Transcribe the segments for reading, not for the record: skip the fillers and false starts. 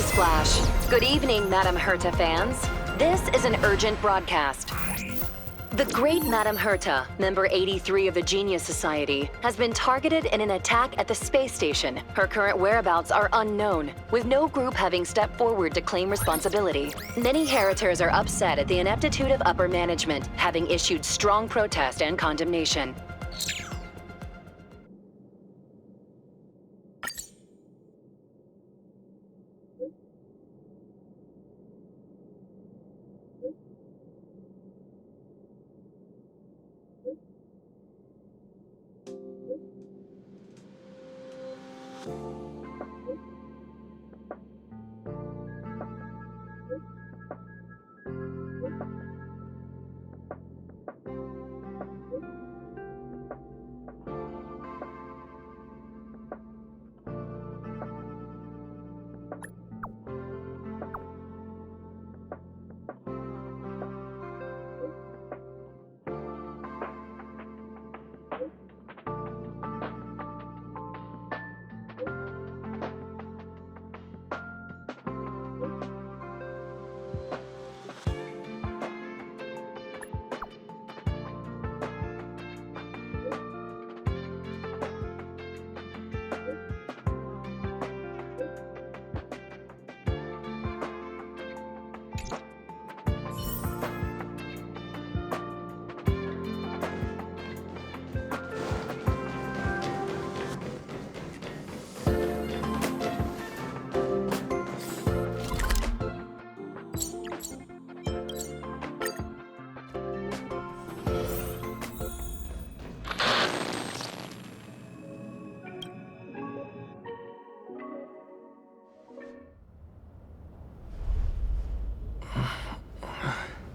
Newsflash. Good evening, Madame Herta fans. This is an urgent broadcast. The great Madame Herta, member 83 of the Genius Society, has been targeted in an attack at the space station. Her current whereabouts are unknown, with no group having stepped forward to claim responsibility. Many Heritors are upset at the ineptitude of upper management, having issued strong protest and condemnation.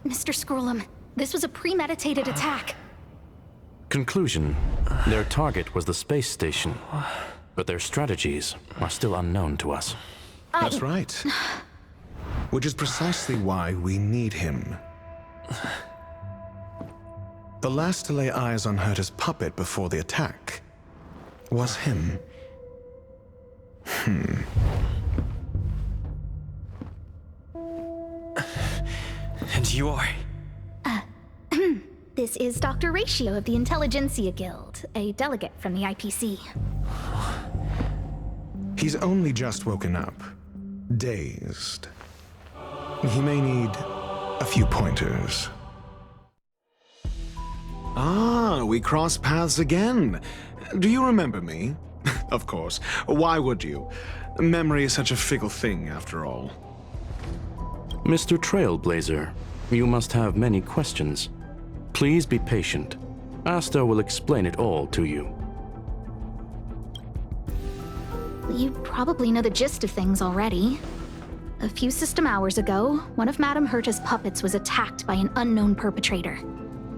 Mr. Scrollum, this was a premeditated attack. Conclusion. Their target was the space station, but their strategies are still unknown to us. That's right. Which is precisely why we need him. The last to lay eyes on Herta's puppet before the attack was him. And you are? This is Dr. Ratio of the Intelligentsia Guild, a delegate from the IPC. He's only just woken up, dazed. He may need a few pointers. Ah, we cross paths again. Do you remember me? Of course. Why would you? Memory is such a fickle thing, after all. Mr. Trailblazer, you must have many questions. Please be patient. Asta will explain it all to you. You probably know the gist of things already. A few system hours ago, one of Madame Herta's puppets was attacked by an unknown perpetrator.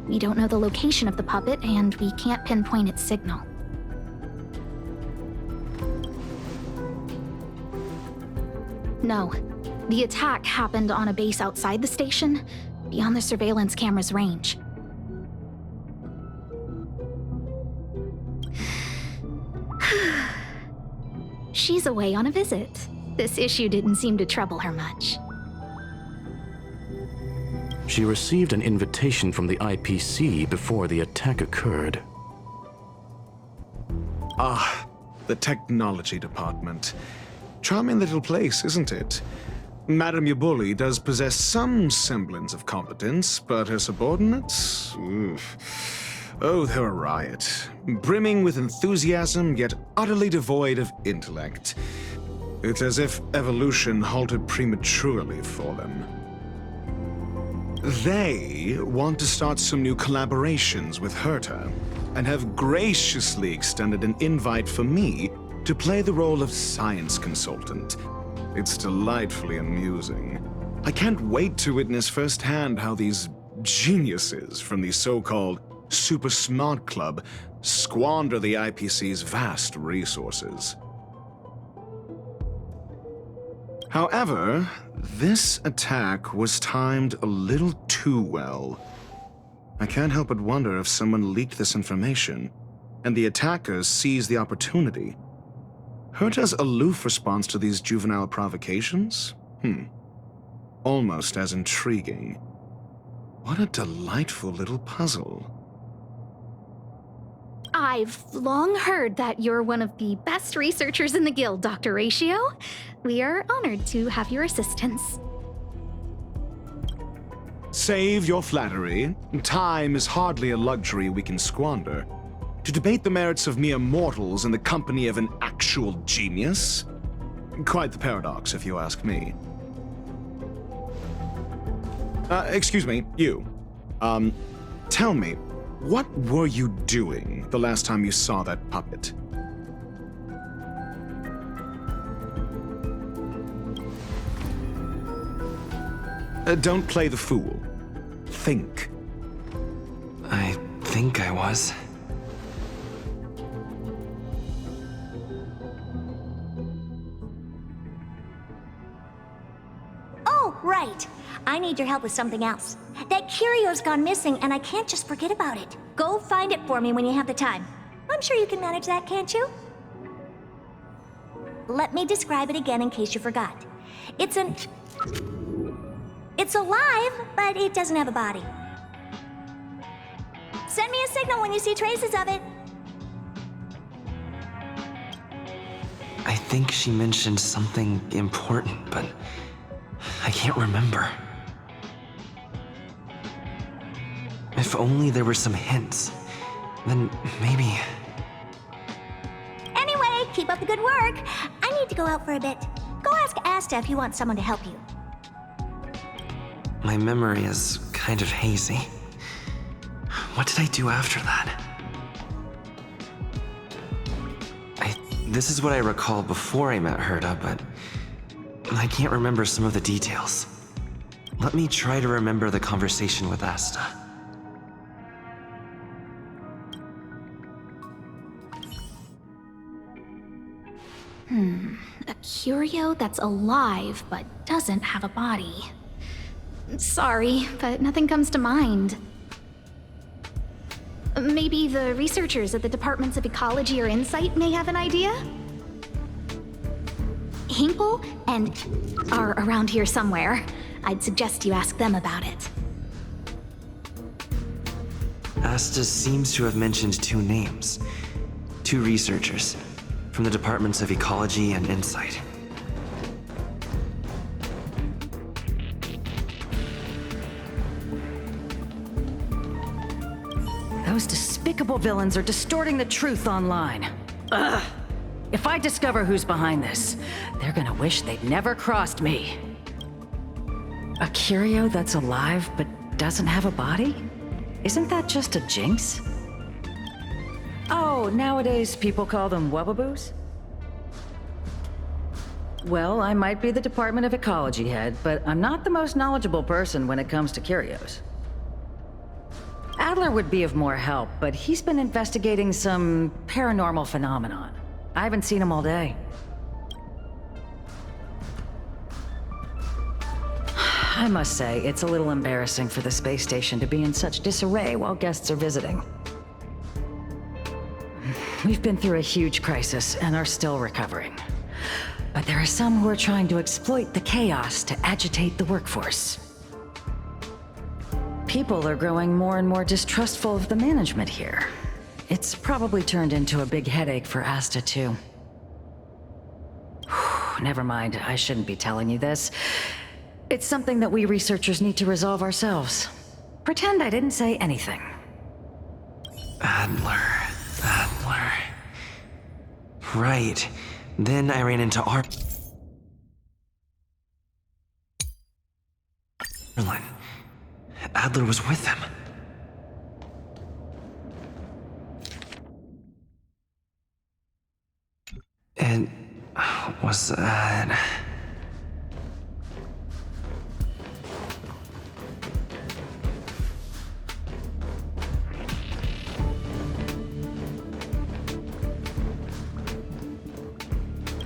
We don't know the location of the puppet, and we can't pinpoint its signal. No. The attack happened on a base outside the station, beyond the surveillance camera's range. She's away on a visit. This issue didn't seem to trouble her much. She received an invitation from the IPC before the attack occurred. Ah, the technology department. Charming little place, isn't it? Madame Yabuli does possess some semblance of competence, but her subordinates? Oof. Oh, they're a riot. Brimming with enthusiasm, yet utterly devoid of intellect. It's as if evolution halted prematurely for them. They want to start some new collaborations with Herta, and have graciously extended an invite for me to play the role of science consultant. It's delightfully amusing. I can't wait to witness firsthand how these geniuses from the so-called Super Smart Club squander the IPC's vast resources. However, this attack was timed a little too well. I can't help but wonder if someone leaked this information, and the attackers seized the opportunity. Herta's aloof response to these juvenile provocations? Almost as intriguing. What a delightful little puzzle. I've long heard that you're one of the best researchers in the guild, Dr. Ratio. We are honored to have your assistance. Save your flattery. Time is hardly a luxury we can squander. To debate the merits of mere mortals in the company of an actual genius? Quite the paradox, if you ask me. Excuse me, you. Tell me, what were you doing the last time you saw that puppet? Don't play the fool. Think. I think I was. Oh, right. I need your help with something else. That curio's gone missing, and I can't just forget about it. Go find it for me when you have the time. I'm sure you can manage that, can't you? Let me describe it again in case you forgot. It's alive, but it doesn't have a body. Send me a signal when you see traces of it. I think she mentioned something important, but I can't remember. If only there were some hints, then maybe... Anyway, keep up the good work. I need to go out for a bit. Go ask Asta if you want someone to help you. My memory is kind of hazy. What did I do after that? This is what I recall before I met Herta, but I can't remember some of the details. Let me try to remember the conversation with Asta. A curio that's alive but doesn't have a body. Sorry, but nothing comes to mind. Maybe the researchers at the Departments of Ecology or Insight may have an idea? Hinkle and are around here somewhere. I'd suggest you ask them about it. Asta seems to have mentioned two names. Two researchers from the Departments of Ecology and Insight. Those despicable villains are distorting the truth online. Ugh! If I discover who's behind this, they're gonna wish they'd never crossed me. A curio that's alive but doesn't have a body? Isn't that just a jinx? Oh, nowadays people call them wubbaboos? Well, I might be the Department of Ecology head, but I'm not the most knowledgeable person when it comes to curios. Adler would be of more help, but he's been investigating some paranormal phenomenon. I haven't seen him all day. I must say, it's a little embarrassing for the space station to be in such disarray while guests are visiting. We've been through a huge crisis and are still recovering. But there are some who are trying to exploit the chaos to agitate the workforce. People are growing more and more distrustful of the management here. It's probably turned into a big headache for Asta, too. Never mind, I shouldn't be telling you this. It's something that we researchers need to resolve ourselves. Pretend I didn't say anything. Adler. Right. Then I ran into Arlen. Adler was with him. And was that...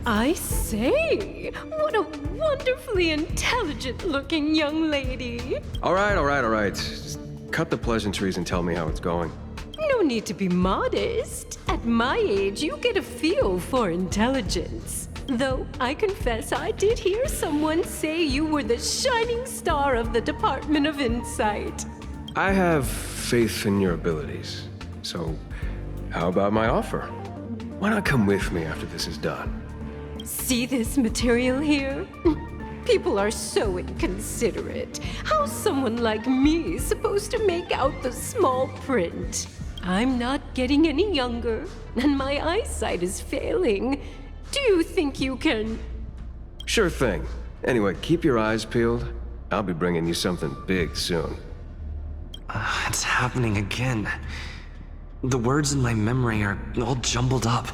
I say, what a wonderfully intelligent-looking young lady. All right. Just cut the pleasantries and tell me how it's going. No no need to be modest. At my age, you get a feel for intelligence. Though I confess I did hear someone say you were the shining star of the Department of Insight. I have faith in your abilities. So, how about my offer? Why not come with me after this is done? See this material here? People are so inconsiderate. How's someone like me supposed to make out the small print? I'm not getting any younger, and my eyesight is failing. Do you think you can... Sure thing. Anyway, keep your eyes peeled. I'll be bringing you something big soon. It's happening again. The words in my memory are all jumbled up.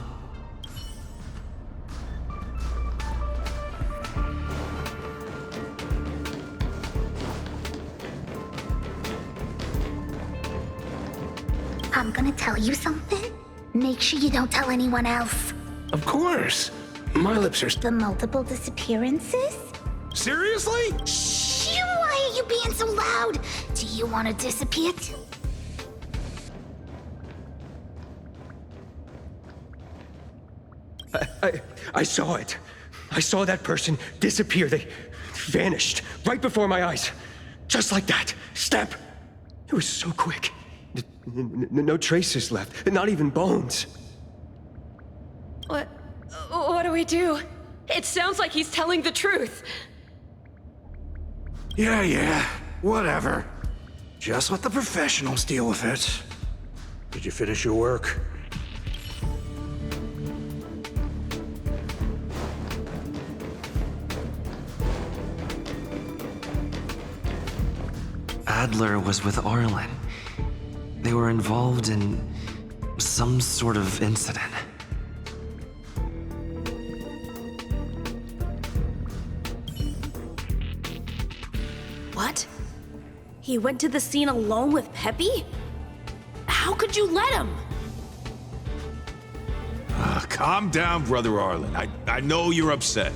I'm gonna tell you something. Make sure you don't tell anyone else. Of course. My lips are... The multiple disappearances? Seriously? Shh! Why are you being so loud? Do you want to disappear too? I saw it. I saw that person disappear. They vanished right before my eyes. Just like that. Step. It was so quick. No traces left. Not even bones. What do we do? It sounds like he's telling the truth. Yeah, whatever. Just let the professionals deal with it. Did you finish your work? Adler was with Arlen. They were involved in some sort of incident. What? He went to the scene alone with Peppy? How could you let him? Calm down, Brother Arlen. I know you're upset.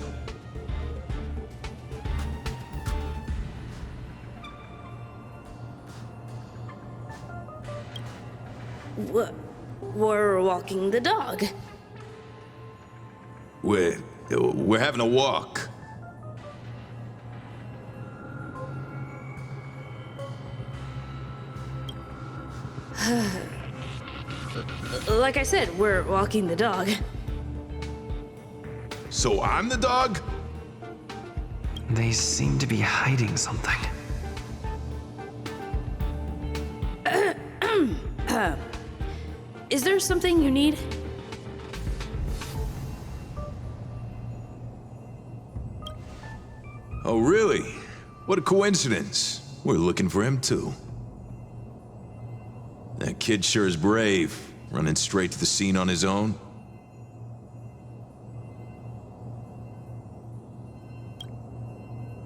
We're walking the dog. We're having a walk. Like I said, we're walking the dog. So I'm the dog? They seem to be hiding something. Is there something you need? Oh, really? What a coincidence. We're looking for him, too. That kid sure is brave, running straight to the scene on his own.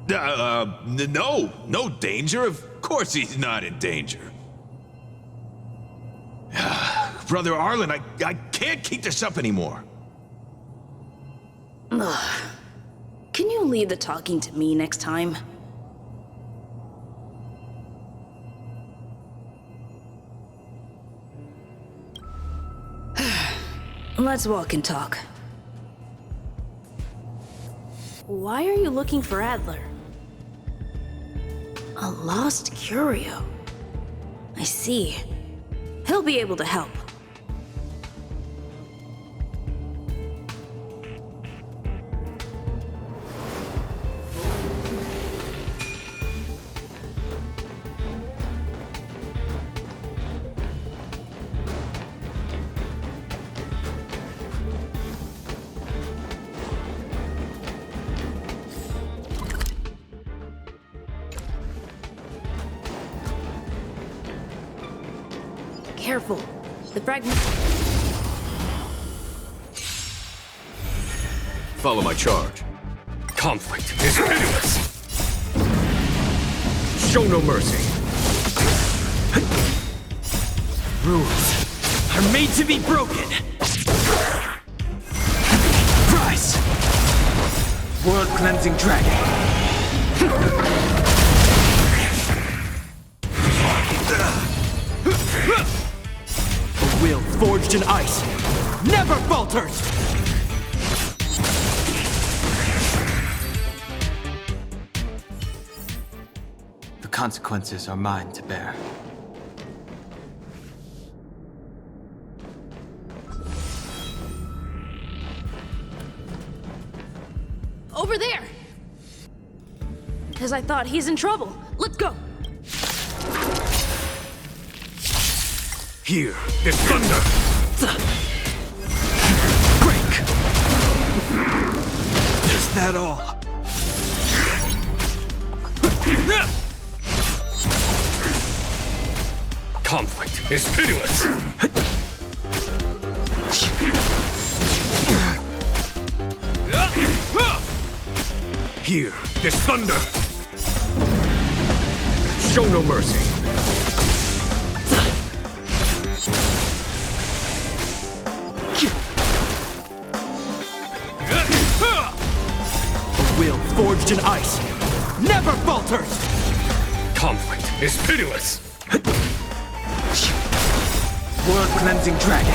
No danger. Of course he's not in danger. Brother Arlen, I can't keep this up anymore. Can you leave the talking to me next time? Let's walk and talk. Why are you looking for Adler? A lost curio. I see. He'll be able to help. Careful. The fragment... Follow my charge. Conflict is pitiless. Show no mercy. Rules are made to be broken. Rise! World-cleansing dragon. forged in ice never falters! The consequences are mine to bear. Over there! As I thought, he's in trouble. Let's go! Here, this thunder! Break! Is that all? Conflict is pitiless! Here, this thunder! Show no mercy! A will forged in ice never falters! Conflict is pitiless! World-cleansing dragon!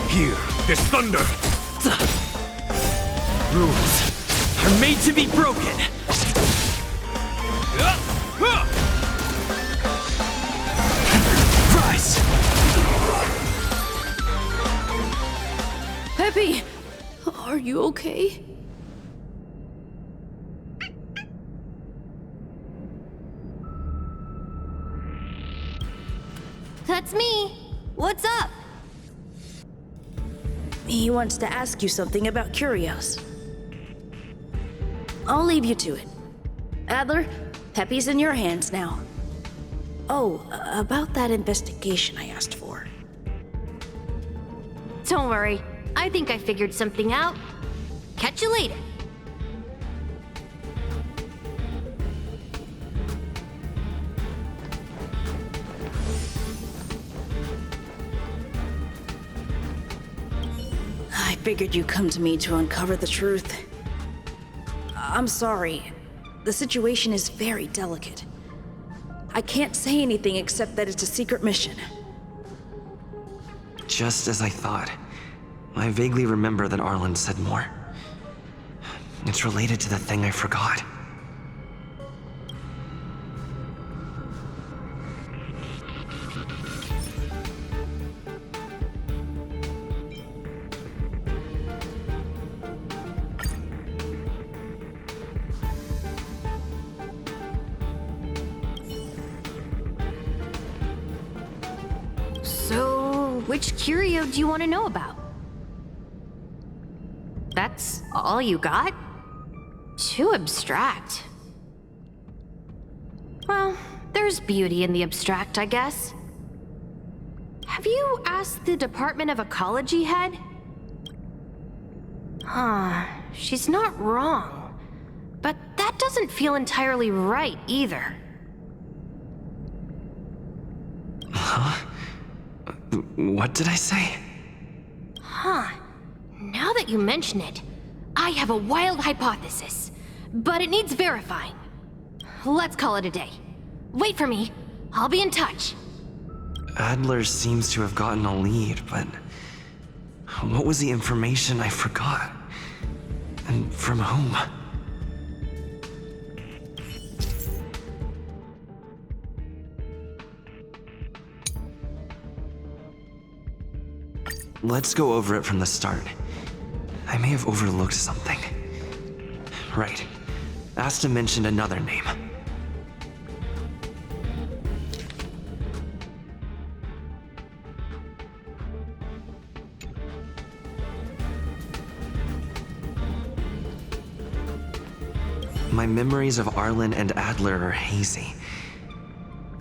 Here, this thunder! Rules are made to be broken! Rise! Peppy! Are you okay? That's me. What's up? He wants to ask you something about Curios. I'll leave you to it. Adler, Peppy's in your hands now. Oh, about that investigation I asked for. Don't worry. I think I figured something out. Catch you later. I figured you'd come to me to uncover the truth. I'm sorry. The situation is very delicate. I can't say anything except that it's a secret mission. Just as I thought. I vaguely remember that Arlen said more. It's related to the thing I forgot. So, which curio do you want to know about? That's all you got? Too abstract. Well, there's beauty in the abstract, I guess. Have you asked the Department of Ecology head? Huh, she's not wrong. But that doesn't feel entirely right either. Huh? What did I say? Huh. Now that you mention it, I have a wild hypothesis, but it needs verifying. Let's call it a day. Wait for me. I'll be in touch. Adler seems to have gotten a lead, but what was the information I forgot? And from whom? Let's go over it from the start. I may have overlooked something. Right. Asta mentioned another name. My memories of Arlen and Adler are hazy.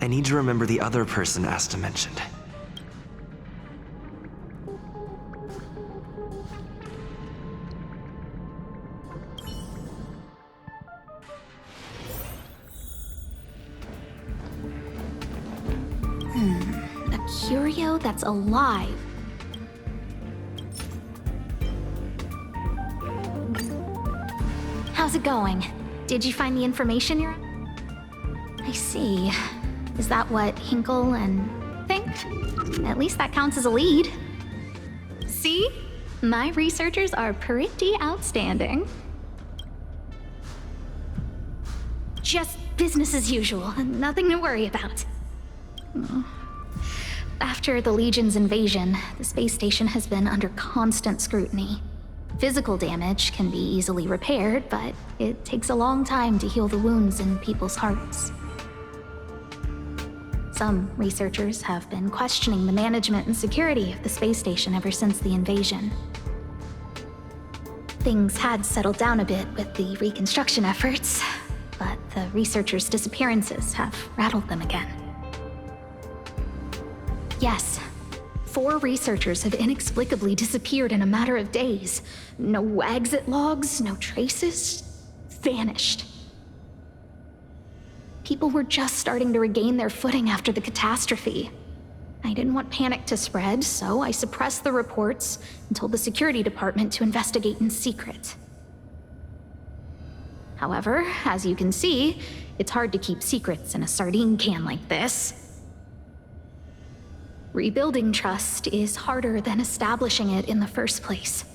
I need to remember the other person Asta mentioned. A curio that's alive. How's it going? Did you find the information you're... I see. Is that what Hinkle and think? At least that counts as a lead. See? My researchers are pretty outstanding. Just business as usual, nothing to worry about. After the Legion's invasion, the space station has been under constant scrutiny. Physical damage can be easily repaired, but it takes a long time to heal the wounds in people's hearts. Some researchers have been questioning the management and security of the space station ever since the invasion. Things had settled down a bit with the reconstruction efforts, but the researchers' disappearances have rattled them again. Yes, 4 researchers have inexplicably disappeared in a matter of days. No exit logs, no traces. Vanished. People were just starting to regain their footing after the catastrophe. I didn't want panic to spread, so I suppressed the reports and told the security department to investigate in secret. However, as you can see, it's hard to keep secrets in a sardine can like this. Rebuilding trust is harder than establishing it in the first place.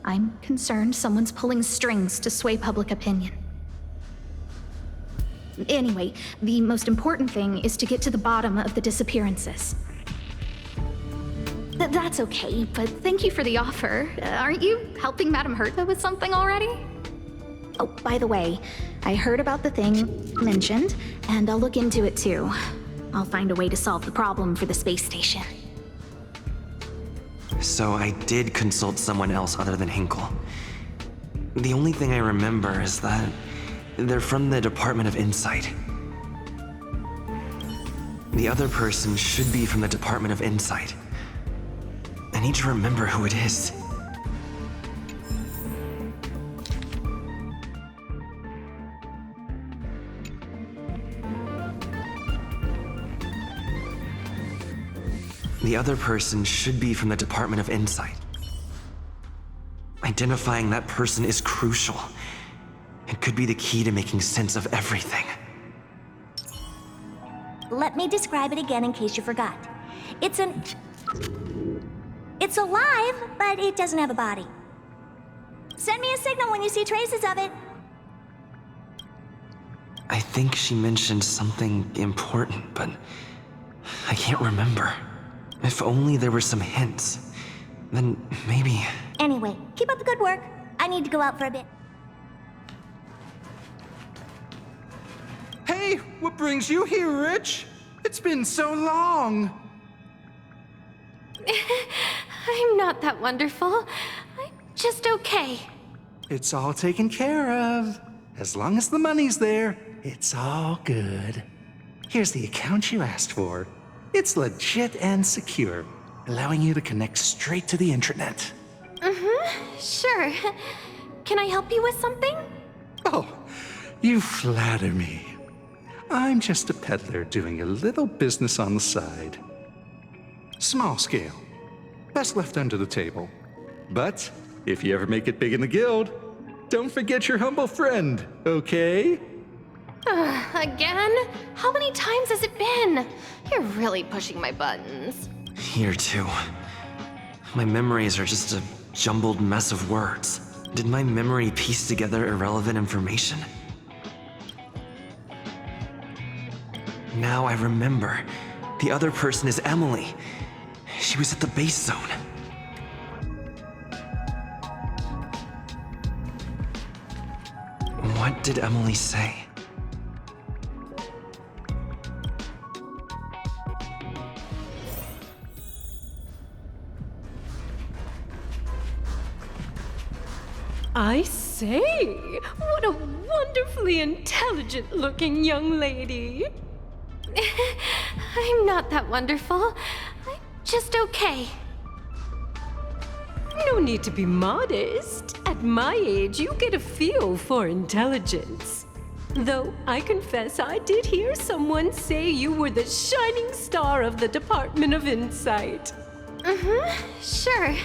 I'm concerned someone's pulling strings to sway public opinion. Anyway, the most important thing is to get to the bottom of the disappearances. That's okay, but thank you for the offer. Aren't you helping Madame Herta with something already? Oh, by the way, I heard about the thing mentioned, and I'll look into it too. I'll find a way to solve the problem for the space station. So I did consult someone else other than Hinkle. The only thing I remember is that they're from the Department of Insight. The other person should be from the Department of Insight. I need to remember who it is. The other person should be from the Department of Insight. Identifying that person is crucial. It could be the key to making sense of everything. Let me describe it again in case you forgot. It's alive, but it doesn't have a body. Send me a signal when you see traces of it. I think she mentioned something important, but I can't remember. If only there were some hints, then maybe... Anyway, keep up the good work. I need to go out for a bit. Hey, what brings you here, Rich? It's been so long. I'm not that wonderful. I'm just okay. It's all taken care of. As long as the money's there, it's all good. Here's the account you asked for. It's legit and secure, allowing you to connect straight to the intranet. Sure. Can I help you with something? Oh, you flatter me. I'm just a peddler doing a little business on the side. Small scale. Best left under the table. But if you ever make it big in the guild, don't forget your humble friend, okay? Again? How many times has it been? You're really pushing my buttons. Here too. My memories are just a jumbled mess of words. Did my memory piece together irrelevant information? Now I remember. The other person is Emily. She was at the base zone. What did Emily say? I say, what a wonderfully intelligent-looking young lady. I'm not that wonderful. I'm just okay. No need to be modest. At my age, you get a feel for intelligence. Though I confess I did hear someone say you were the shining star of the Department of Insight. Sure.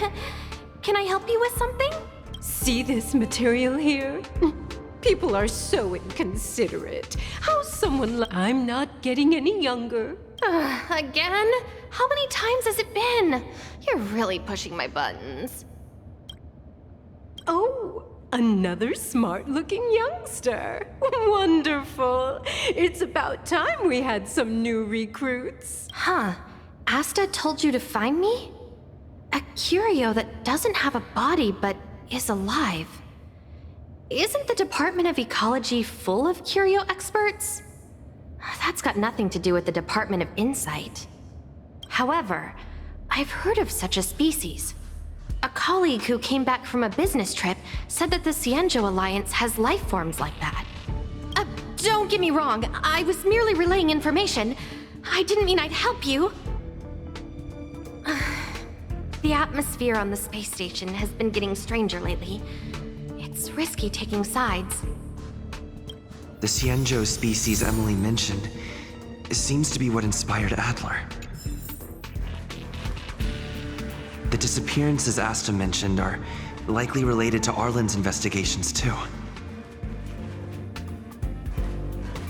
Can I help you with something? See this material here? People are so inconsiderate. How's someone like... I'm not getting any younger. Again? How many times has it been? You're really pushing my buttons. Oh, another smart-looking youngster. Wonderful. It's about time we had some new recruits. Huh. Asta told you to find me? A curio that doesn't have a body but is alive. Isn't the Department of Ecology full of curio experts? That's got nothing to do with the Department of Insight. However, I've heard of such a species. A colleague who came back from a business trip said that the Cienjo Alliance has life forms like that. Don't get me wrong, I was merely relaying information. I didn't mean I'd help you. The atmosphere on the space station has been getting stranger lately. It's risky taking sides. The Cienjo species Emily mentioned seems to be what inspired Adler. The disappearances Asta mentioned are likely related to Arlen's investigations too.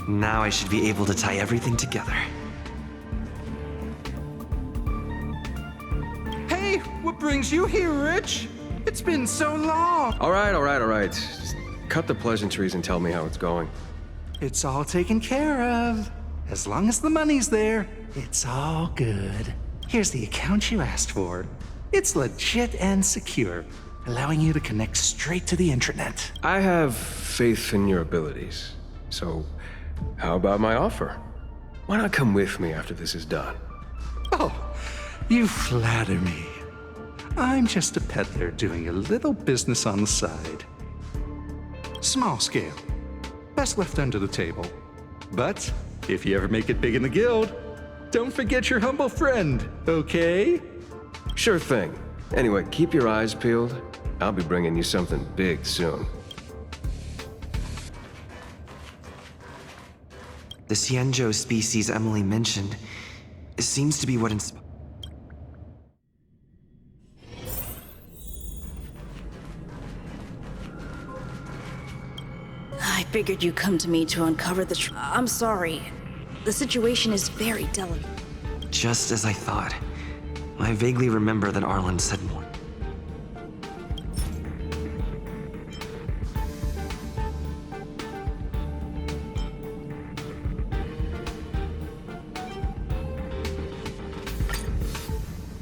Now I should be able to tie everything together. Hey, what brings you here, Rich? It's been so long. All right. Just cut the pleasantries and tell me how it's going. It's all taken care of. As long as the money's there, it's all good. Here's the account you asked for. It's legit and secure, allowing you to connect straight to the intranet. I have faith in your abilities. So, how about my offer? Why not come with me after this is done? Oh, you flatter me. I'm just a peddler doing a little business on the side. Small scale. Best left under the table. But if you ever make it big in the guild, don't forget your humble friend, okay? Sure thing. Anyway, keep your eyes peeled. I'll be bringing you something big soon. The Cienjo species Emily mentioned seems to be what inspired. I figured you'd come to me to uncover the truth. I'm sorry. The situation is very delicate. Just as I thought. I vaguely remember that Arlen said more.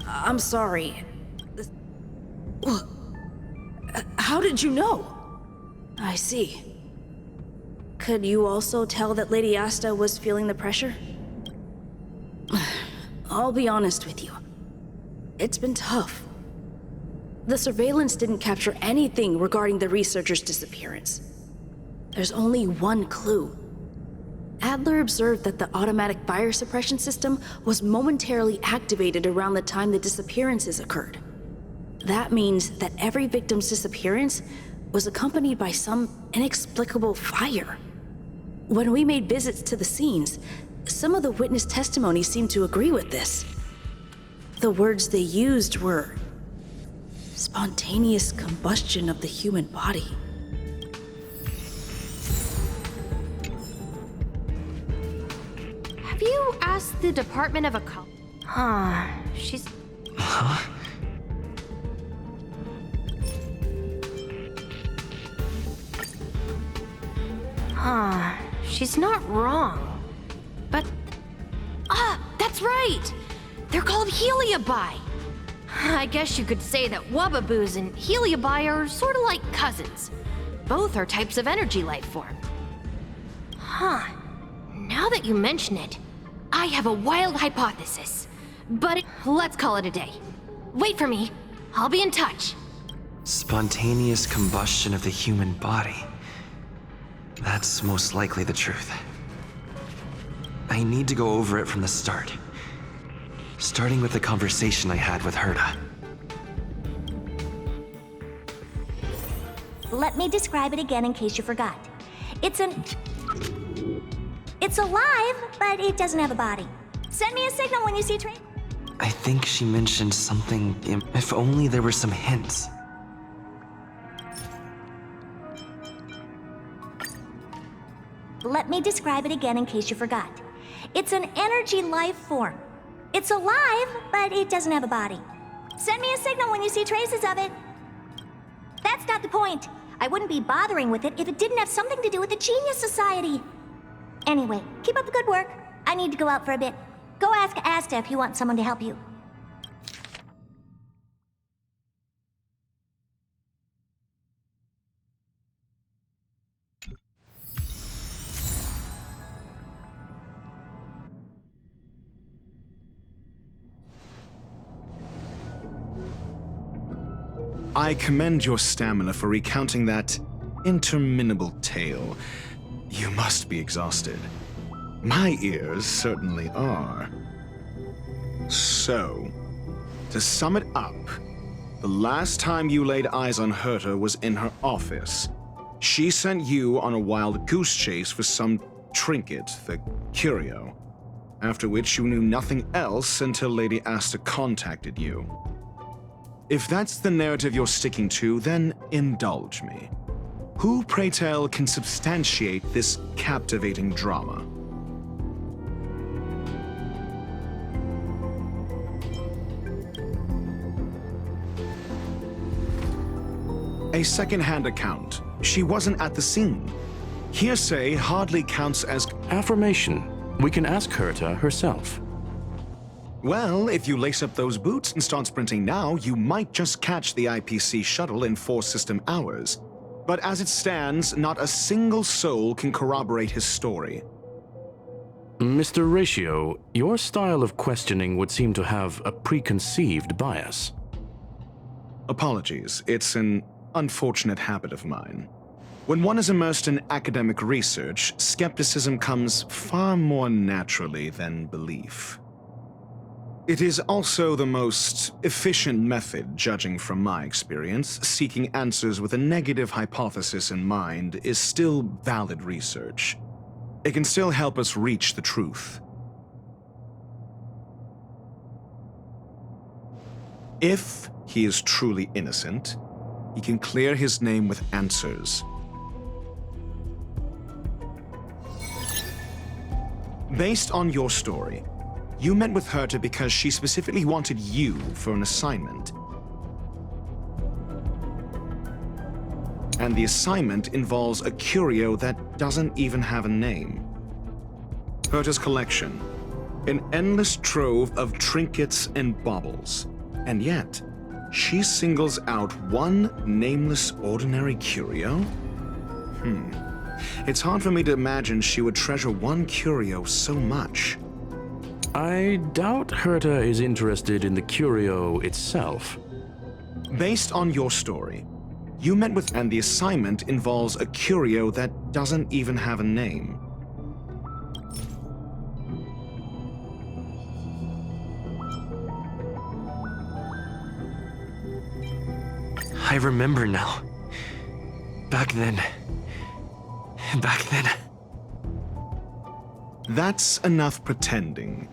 I'm sorry. How did you know? I see. Could you also tell that Lady Asta was feeling the pressure? I'll be honest with you. It's been tough. The surveillance didn't capture anything regarding the researcher's disappearance. There's only one clue. Adler observed that the automatic fire suppression system was momentarily activated around the time the disappearances occurred. That means that every victim's disappearance was accompanied by some inexplicable fire. When we made visits to the scenes, some of the witness testimony seemed to agree with this. The words they used were spontaneous combustion of the human body. Have you asked the Department of Ecology? She's... Huh? She's not wrong. But... that's right! They're called Heliobi. I guess you could say that Wubbaboos and Heliobi are sort of like cousins. Both are types of energy life form. Now that you mention it, I have a wild hypothesis. But let's call it a day. Wait for me. I'll be in touch. Spontaneous combustion of the human body. That's most likely the truth. I need to go over it from the start. Starting with the conversation I had with Herta. Let me describe it again in case you forgot. It's alive, but it doesn't have a body. Send me a signal when you see train. I think she mentioned something. If only there were some hints. Let me describe it again in case you forgot. It's an energy life form. It's alive, but it doesn't have a body. Send me a signal when you see traces of it. That's not the point. I wouldn't be bothering with it if it didn't have something to do with the Genius Society. Anyway, keep up the good work. I need to go out for a bit. Go ask Asta if you want someone to help you. I commend your stamina for recounting that interminable tale. You must be exhausted. My ears certainly are. So, to sum it up, the last time you laid eyes on Herta was in her office. She sent you on a wild goose chase for some trinket, the curio, after which you knew nothing else until Lady Asta contacted you. If that's the narrative you're sticking to, then indulge me. Who, pray tell, can substantiate this captivating drama? A second-hand account. She wasn't at the scene. Hearsay hardly counts as affirmation. We can ask Herta herself. Well, if you lace up those boots and start sprinting now, you might just catch the IPC shuttle in 4 system hours. But as it stands, not a single soul can corroborate his story. Mr. Ratio, your style of questioning would seem to have a preconceived bias. Apologies, it's an unfortunate habit of mine. When one is immersed in academic research, skepticism comes far more naturally than belief. It is also the most efficient method, judging from my experience. Seeking answers with a negative hypothesis in mind is still valid research. It can still help us reach the truth. If he is truly innocent, he can clear his name with answers. Based on your story, you met with Herta because she specifically wanted you for an assignment. And the assignment involves a curio that doesn't even have a name. Herta's collection, an endless trove of trinkets and baubles. And yet, she singles out one nameless ordinary curio? It's hard for me to imagine she would treasure one curio so much. I doubt Herta is interested in the curio itself. Based on your story, you met with, and the assignment involves a curio that doesn't even have a name. I remember now. Back then. That's enough pretending.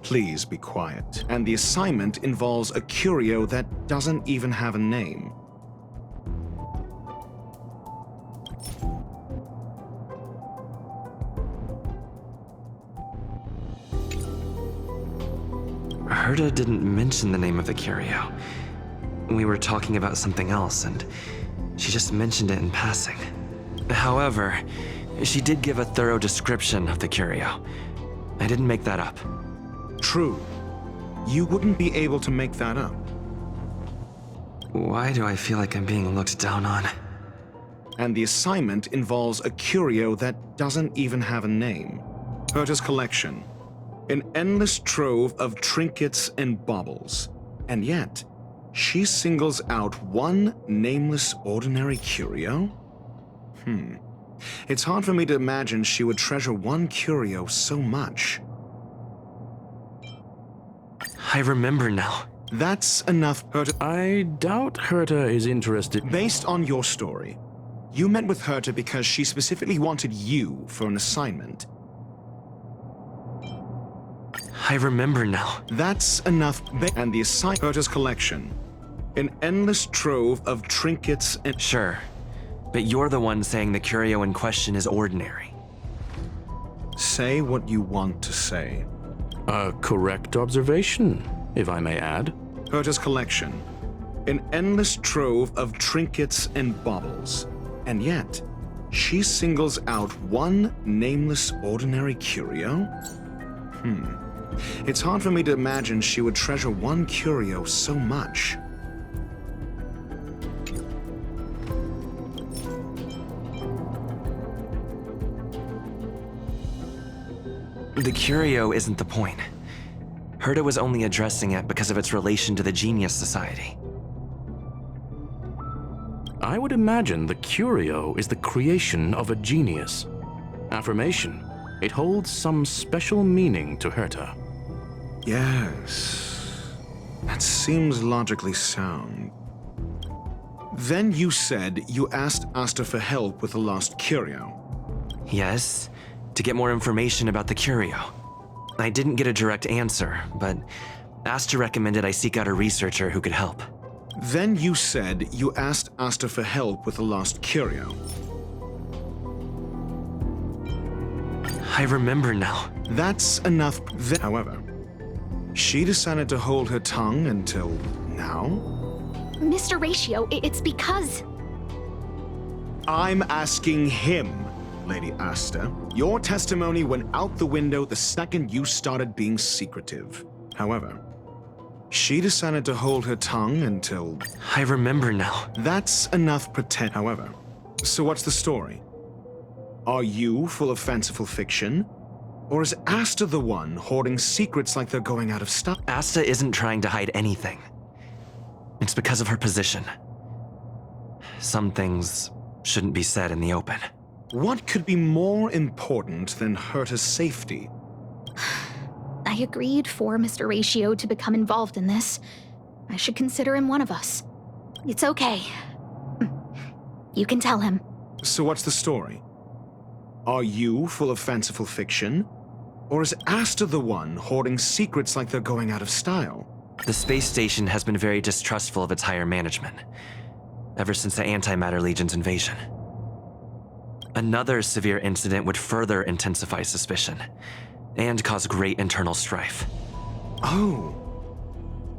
Please be quiet. And the assignment involves a curio that doesn't even have a name. Herta didn't mention the name of the curio. We were talking about something else, and she just mentioned it in passing. However, she did give a thorough description of the curio. I didn't make that up. True. You wouldn't be able to make that up. Why do I feel like I'm being looked down on? And the assignment involves a curio that doesn't even have a name. Herta's collection, an endless trove of trinkets and baubles. And yet, she singles out one nameless ordinary curio? It's hard for me to imagine she would treasure one curio so much. I remember now. That's enough, Herta. I doubt Herta is interested. Based on your story, you met with Herta because she specifically wanted you for an assignment. I remember now. That's enough. And the assignment, Herta's collection, an endless trove of trinkets and... Sure, but you're the one saying the curio in question is ordinary. Say what you want to say. A correct observation, if I may add. Herta's collection. An endless trove of trinkets and baubles. And yet, she singles out one nameless ordinary curio? It's hard for me to imagine she would treasure one curio so much. The curio isn't the point. Herta was only addressing it because of its relation to the Genius Society. I would imagine the curio is the creation of a genius. Affirmation. It holds some special meaning to Herta. Yes. That seems logically sound. Then you said you asked Asta for help with the lost curio. Yes, to get more information about the curio. I didn't get a direct answer, but Asta recommended I seek out a researcher who could help. Then you said you asked Asta for help with the lost curio. I remember now. That's enough. However, she decided to hold her tongue until now? Mr. Ratio, it's because... I'm asking him, Lady Asta. Your testimony went out the window the second you started being secretive. However, she decided to hold her tongue until... I remember now. That's enough pretend. However, so what's the story? Are you full of fanciful fiction? Or is Asta the one hoarding secrets like they're going out of style? Asta isn't trying to hide anything. It's because of her position. Some things shouldn't be said in the open. What could be more important than Herta's safety? I agreed for Mr. Ratio to become involved in this. I should consider him one of us. It's okay. You can tell him. So what's the story? Are you full of fanciful fiction? Or is Asta the one hoarding secrets like they're going out of style? The space station has been very distrustful of its higher management, ever since the Antimatter Legion's invasion. Another severe incident would further intensify suspicion, and cause great internal strife. Oh.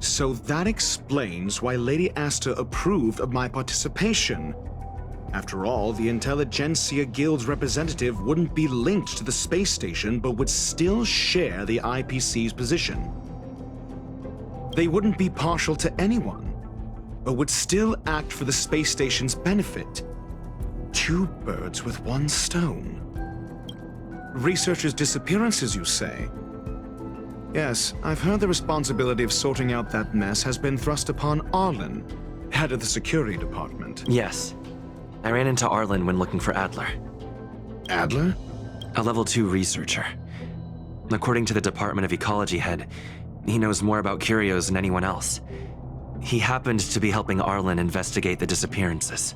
So that explains why Lady Asta approved of my participation. After all, the Intelligentsia Guild's representative wouldn't be linked to the space station, but would still share the IPC's position. They wouldn't be partial to anyone, but would still act for the space station's benefit. Two birds with one stone. Researchers' disappearances, you say? Yes, I've heard the responsibility of sorting out that mess has been thrust upon Arlen, head of the security department. Yes. I ran into Arlen when looking for Adler. Adler? A level 2 researcher. According to the Department of Ecology head, he knows more about curios than anyone else. He happened to be helping Arlen investigate the disappearances.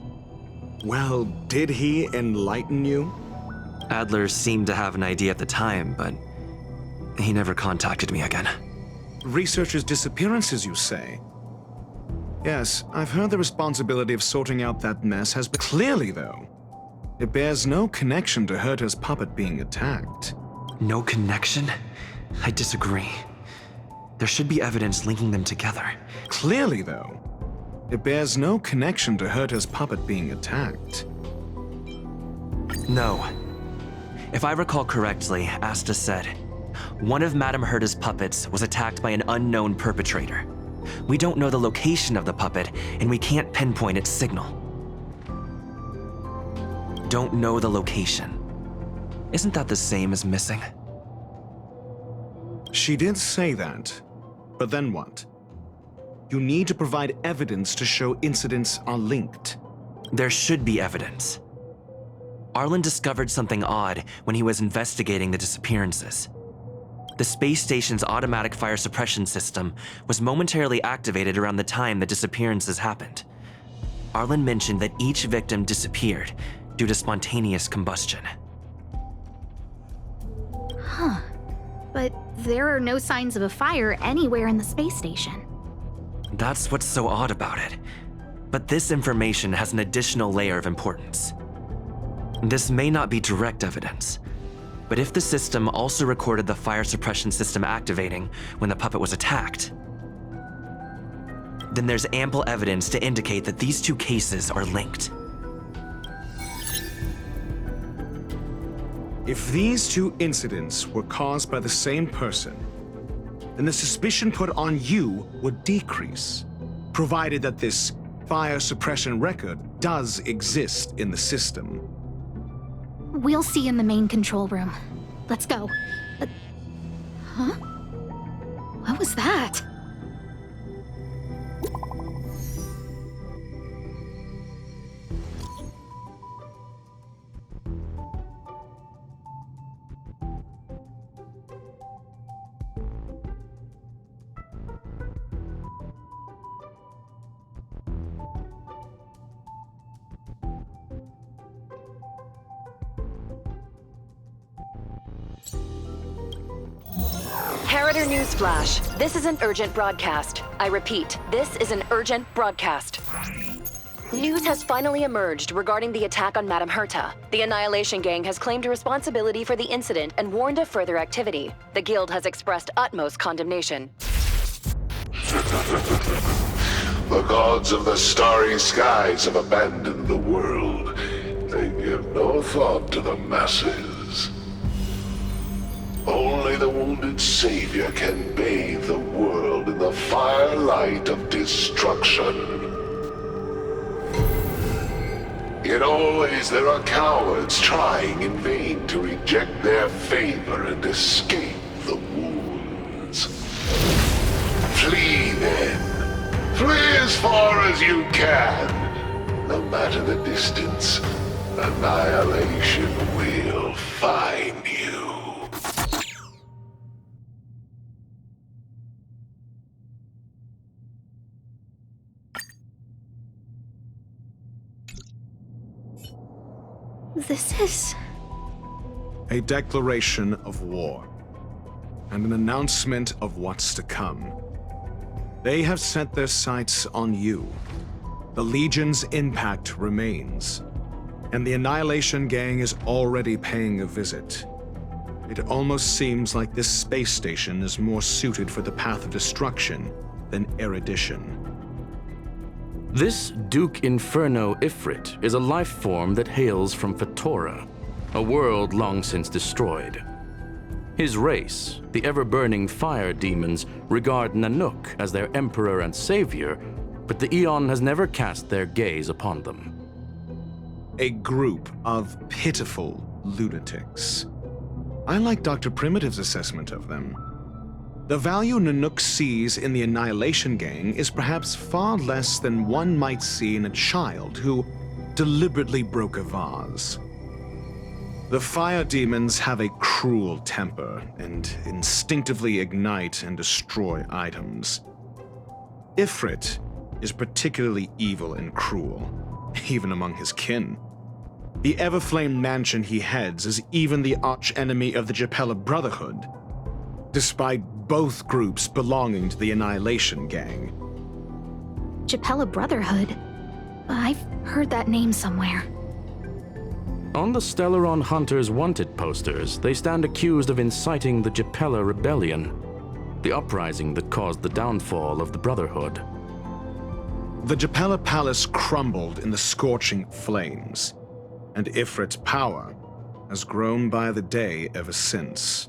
Well, did he enlighten you? Adler seemed to have an idea at the time, but he never contacted me again. Researchers' disappearances, you say? Yes, I've heard the responsibility of sorting out that mess has been... Clearly, though, it bears no connection to Herta's puppet being attacked. No connection? I disagree. There should be evidence linking them together. Clearly, though, it bears no connection to Herta's puppet being attacked. No. If I recall correctly, Asta said, one of Madame Herta's puppets was attacked by an unknown perpetrator. We don't know the location of the puppet, and we can't pinpoint its signal. Don't know the location. Isn't that the same as missing? She did say that, but then what? You need to provide evidence to show incidents are linked. There should be evidence. Arlen discovered something odd when he was investigating the disappearances. The space station's automatic fire suppression system was momentarily activated around the time the disappearances happened. Arlen mentioned that each victim disappeared due to spontaneous combustion. Huh. But there are no signs of a fire anywhere in the space station. That's what's so odd about it. But this information has an additional layer of importance. This may not be direct evidence, But if the system also recorded the fire suppression system activating when the puppet was attacked, then there's ample evidence to indicate that these two cases are linked. If these two incidents were caused by the same person, then the suspicion put on you would decrease, provided that this fire suppression record does exist in the system. We'll see in the main control room. Let's go. Huh? What was that? Harrider Newsflash. This is an urgent broadcast. I repeat, this is an urgent broadcast. News has finally emerged regarding the attack on Madame Herta. The Annihilation Gang has claimed responsibility for the incident and warned of further activity. The Guild has expressed utmost condemnation. The gods of the starry skies have abandoned the world. They give no thought to the masses. Only the wounded savior can bathe the world in the firelight of destruction. Yet always there are cowards trying in vain to reject their favor and escape the wounds. Flee then. Flee as far as you can. No matter the distance, annihilation will find you. This is... A declaration of war, and an announcement of what's to come. They have set their sights on you. The Legion's impact remains, and the Annihilation Gang is already paying a visit. It almost seems like this space station is more suited for the path of destruction than erudition. This Duke Inferno Ifrit is a life form that hails from Fatora, a world long since destroyed. His race, the ever-burning fire demons, regard Nanook as their emperor and savior, but the Eon has never cast their gaze upon them. A group of pitiful lunatics. I like Dr. Primitive's assessment of them. The value Nanook sees in the Annihilation Gang is perhaps far less than one might see in a child who deliberately broke a vase. The fire demons have a cruel temper and instinctively ignite and destroy items. Ifrit is particularly evil and cruel, even among his kin. The Everflame mansion he heads is even the arch-enemy of the Japella Brotherhood, despite both groups belonging to the Annihilation Gang. Japella Brotherhood? I've heard that name somewhere. On the Stellaron Hunters wanted posters, they stand accused of inciting the Japella Rebellion, the uprising that caused the downfall of the Brotherhood. The Japella Palace crumbled in the scorching flames, and Ifrit's power has grown by the day ever since.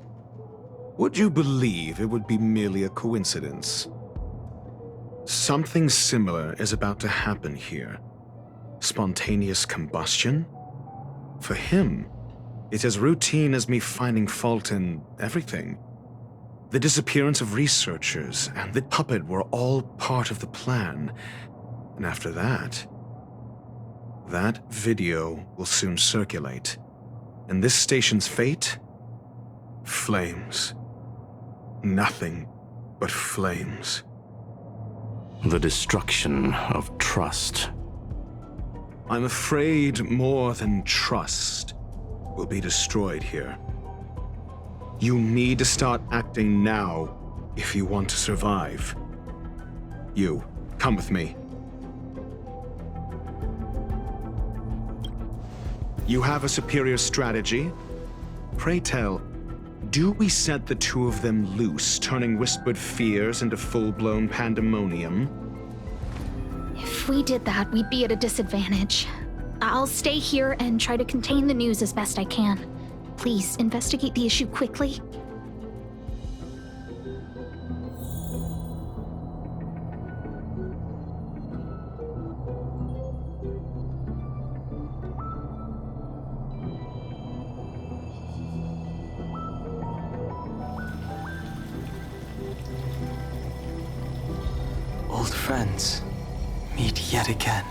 Would you believe it would be merely a coincidence? Something similar is about to happen here. Spontaneous combustion? For him, it's as routine as me finding fault in everything. The disappearance of researchers and the puppet were all part of the plan. And after that, that video will soon circulate. And this station's fate? Flames. Nothing but flames. The destruction of trust. I'm afraid more than trust will be destroyed here. You need to start acting now if you want to survive. You, come with me. You have a superior strategy, Pray tell, do we set the two of them loose, turning whispered fears into full-blown pandemonium? If we did that, we'd be at a disadvantage. I'll stay here and try to contain the news as best I can. Please, investigate the issue quickly. Old friends meet yet again.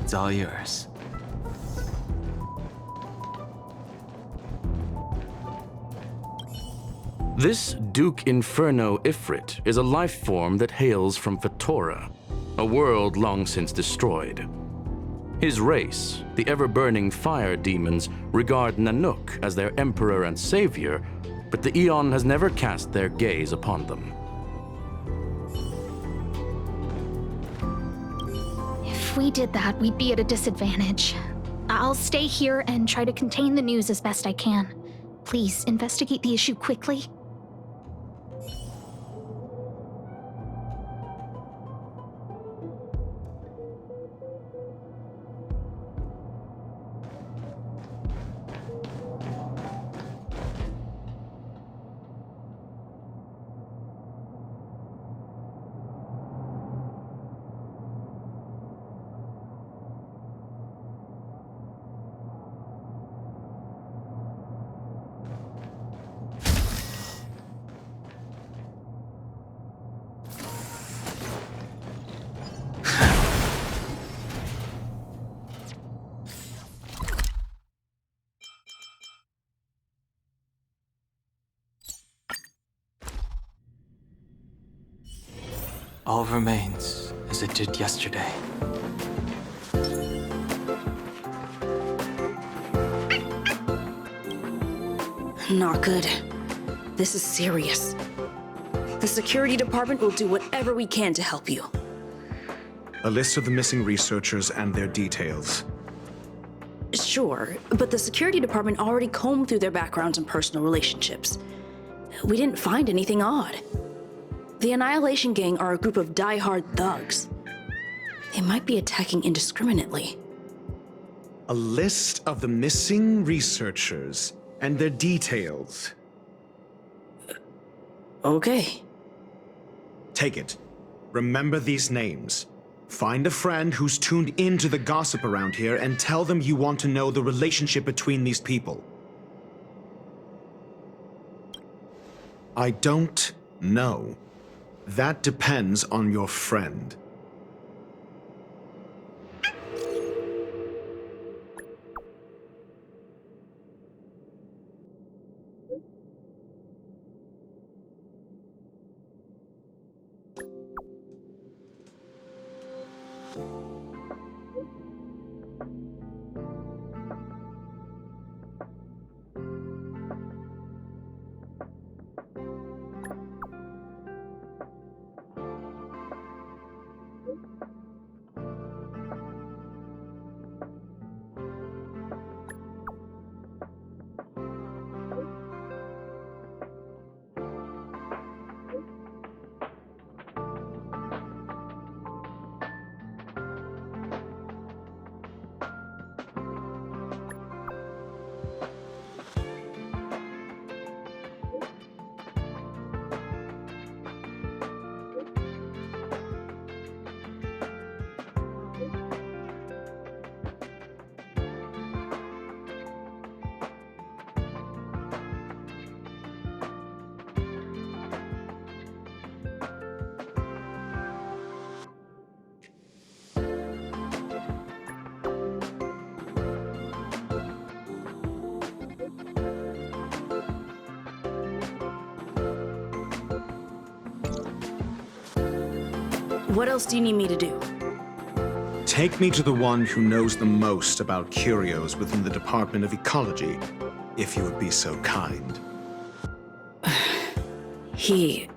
It's all yours. This Duke Inferno Ifrit is a life form that hails from Fetora, a world long since destroyed. His race, the ever-burning fire demons, regard Nanook as their emperor and savior, but the Eon has never cast their gaze upon them. If we did that, we'd be at a disadvantage. I'll stay here and try to contain the news as best I can. Please, investigate the issue quickly. All remains as it did yesterday. Not good. This is serious. The security department will do whatever we can to help you. A list of the missing researchers and their details. Sure, but the security department already combed through their backgrounds and personal relationships. We didn't find anything odd. The Annihilation Gang are a group of die-hard thugs. They might be attacking indiscriminately. A list of the missing researchers and their details. Okay. Take it. Remember these names. Find a friend who's tuned into the gossip around here and tell them you want to know the relationship between these people. I don't know. That depends on your friend. What else do you need me to do? Take me to the one who knows the most about curios within the Department of Ecology, if you would be so kind. He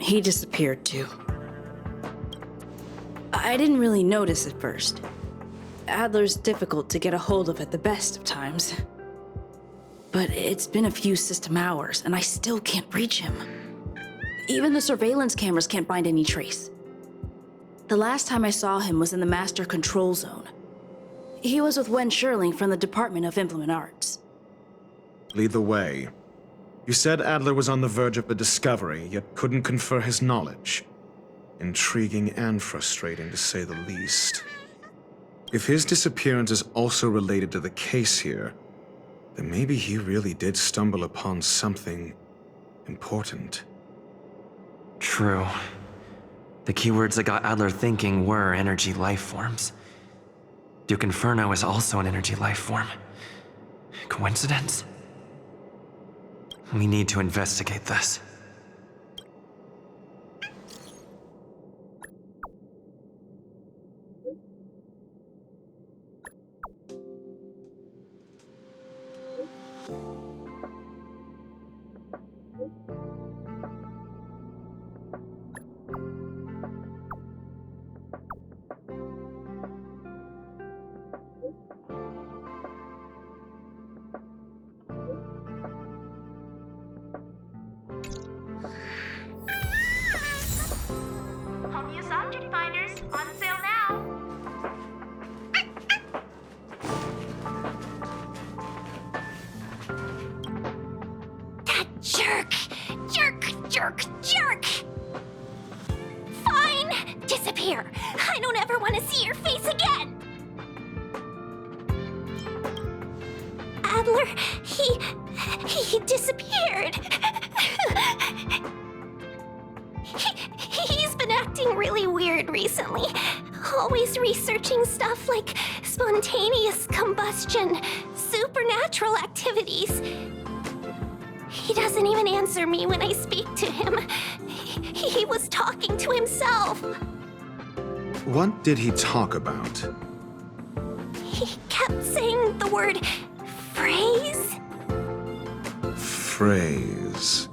disappeared too. I didn't really notice at first. Adler's difficult to get a hold of at the best of times. But it's been a few system hours, and I still can't reach him. Even the surveillance cameras can't find any trace. The last time I saw him was in the Master Control Zone. He was with Wen Sherling from the Department of Implement Arts. Lead the way. You said Adler was on the verge of a discovery, yet couldn't confer his knowledge. Intriguing and frustrating, to say the least. If his disappearance is also related to the case here, then maybe he really did stumble upon something important. True. The keywords that got Adler thinking were energy life forms. Duke Inferno is also an energy life form. Coincidence? We need to investigate this. Home-use object finders on sale now. That jerk! Jerk! Fine! Disappear! I don't ever want to see your face again! Adler, he disappeared. He's been acting really weird recently. Always researching stuff like spontaneous combustion, supernatural activities. He doesn't even answer me when I speak to him. He was talking to himself. What did he talk about? He kept saying the word phrase. Phrase.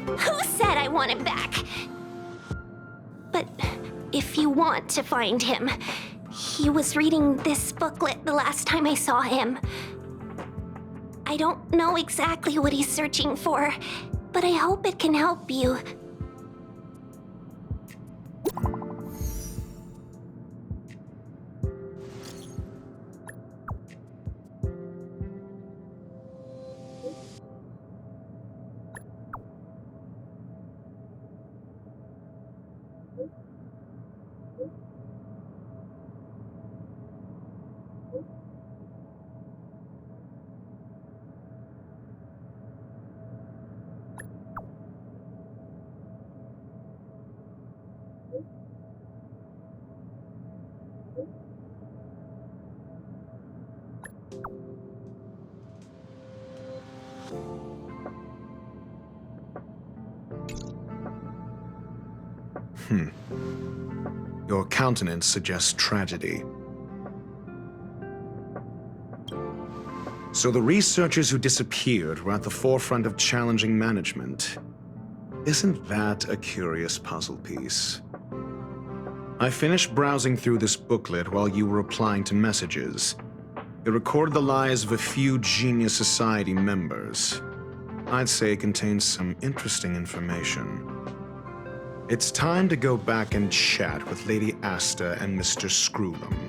Who said I want him back? But if you want to find him, he was reading this booklet the last time I saw him. I don't know exactly what he's searching for, but I hope it can help you. Your countenance suggests tragedy. So the researchers who disappeared were at the forefront of challenging management. Isn't that a curious puzzle piece? I finished browsing through this booklet while you were replying to messages. It recorded the lives of a few Genius Society members. I'd say it contains some interesting information. It's time to go back and chat with Lady Asta and Mr. Screwlum.